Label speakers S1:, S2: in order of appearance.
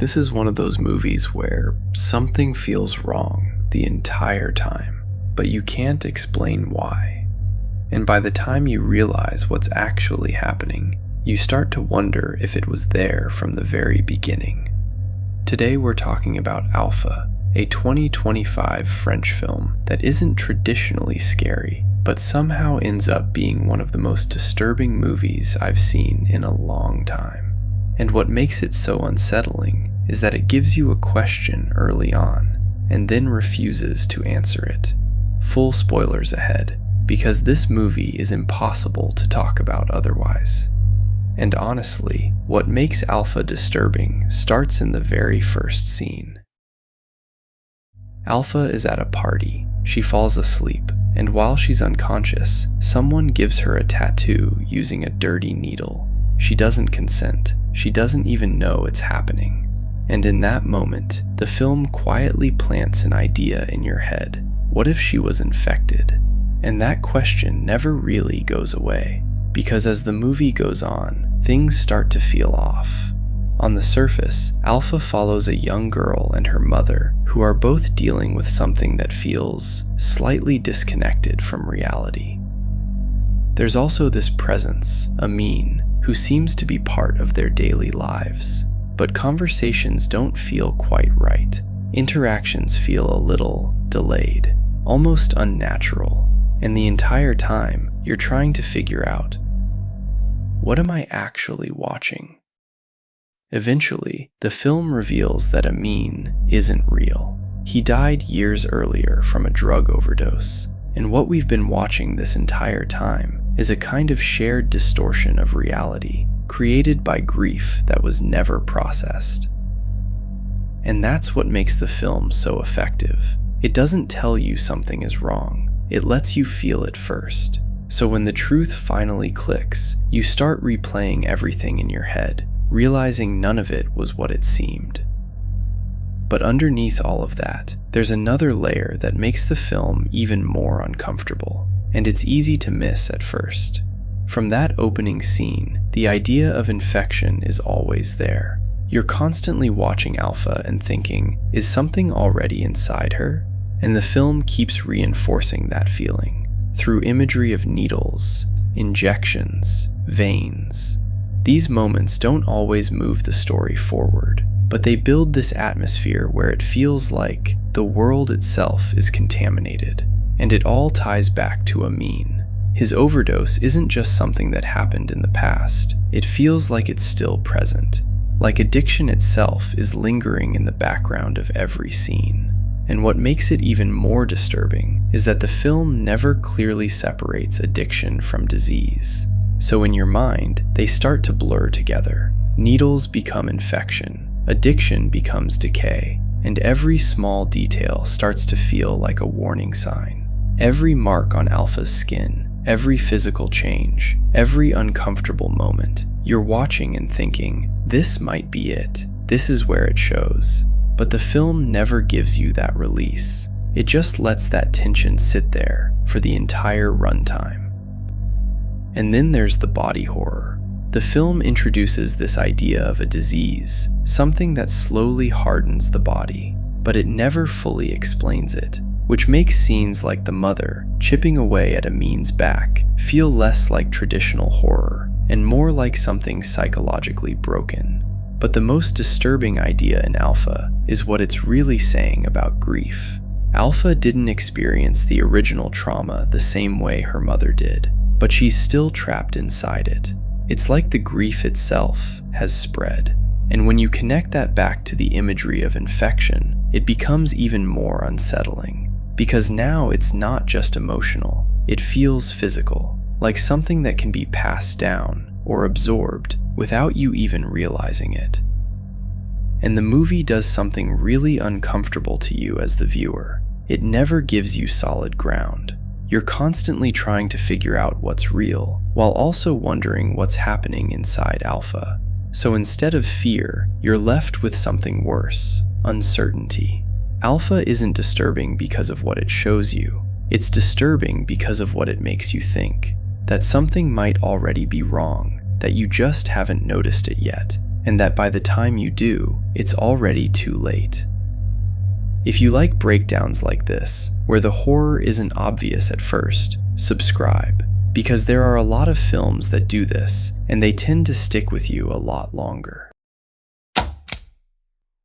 S1: This is one of those movies where something feels wrong the entire time, but you can't explain why. And by the time you realize what's actually happening, you start to wonder if it was there from the very beginning. Today we're talking about Alpha, a 2025 French film that isn't traditionally scary, but somehow ends up being one of the most disturbing movies I've seen in a long time. And what makes it so unsettling is that it gives you a question early on, and then refuses to answer it. Full spoilers ahead, because this movie is impossible to talk about otherwise. And honestly, what makes Alpha disturbing starts in the very first scene. Alpha is at a party. She falls asleep, and while she's unconscious, someone gives her a tattoo using a dirty needle. She doesn't consent. She doesn't even know it's happening. And in that moment, the film quietly plants an idea in your head. What if she was infected? And that question never really goes away, because as the movie goes on, things start to feel off. On the surface, Alpha follows a young girl and her mother, who are both dealing with something that feels slightly disconnected from reality. There's also this presence, Amin, who seems to be part of their daily lives. But conversations don't feel quite right. Interactions feel a little delayed, almost unnatural, and the entire time you're trying to figure out, what am I actually watching? Eventually, the film reveals that Amin isn't real. He died years earlier from a drug overdose, and what we've been watching this entire time is a kind of shared distortion of reality, created by grief that was never processed. And that's what makes the film so effective. It doesn't tell you something is wrong, it lets you feel it first. So when the truth finally clicks, you start replaying everything in your head, realizing none of it was what it seemed. But underneath all of that, there's another layer that makes the film even more uncomfortable, and it's easy to miss at first. From that opening scene, the idea of infection is always there. You're constantly watching Alpha and thinking, is something already inside her? And the film keeps reinforcing that feeling through imagery of needles, injections, veins. These moments don't always move the story forward, but they build this atmosphere where it feels like the world itself is contaminated, and it all ties back to Amin. His overdose isn't just something that happened in the past, it feels like it's still present, like addiction itself is lingering in the background of every scene. And what makes it even more disturbing is that the film never clearly separates addiction from disease. So in your mind, they start to blur together. Needles become infection, addiction becomes decay, and every small detail starts to feel like a warning sign. Every mark on Alpha's skin, every physical change, every uncomfortable moment, you're watching and thinking, this might be it, this is where it shows. But the film never gives you that release. It just lets that tension sit there for the entire runtime. And then there's the body horror. The film introduces this idea of a disease, something that slowly hardens the body, but it never fully explains it, which makes scenes like the mother chipping away at Amin's back feel less like traditional horror and more like something psychologically broken. But the most disturbing idea in Alpha is what it's really saying about grief. Alpha didn't experience the original trauma the same way her mother did, but she's still trapped inside it. It's like the grief itself has spread. And when you connect that back to the imagery of infection, it becomes even more unsettling. Because now it's not just emotional, it feels physical, like something that can be passed down or absorbed without you even realizing it. And the movie does something really uncomfortable to you as the viewer. It never gives you solid ground. You're constantly trying to figure out what's real, while also wondering what's happening inside Alpha. So instead of fear, you're left with something worse, uncertainty. Alpha isn't disturbing because of what it shows you. It's disturbing because of what it makes you think. That something might already be wrong, that you just haven't noticed it yet. and that by the time you do, it's already too late. If you like breakdowns like this, where the horror isn't obvious at first, subscribe, because there are a lot of films that do this, and they tend to stick with you a lot longer.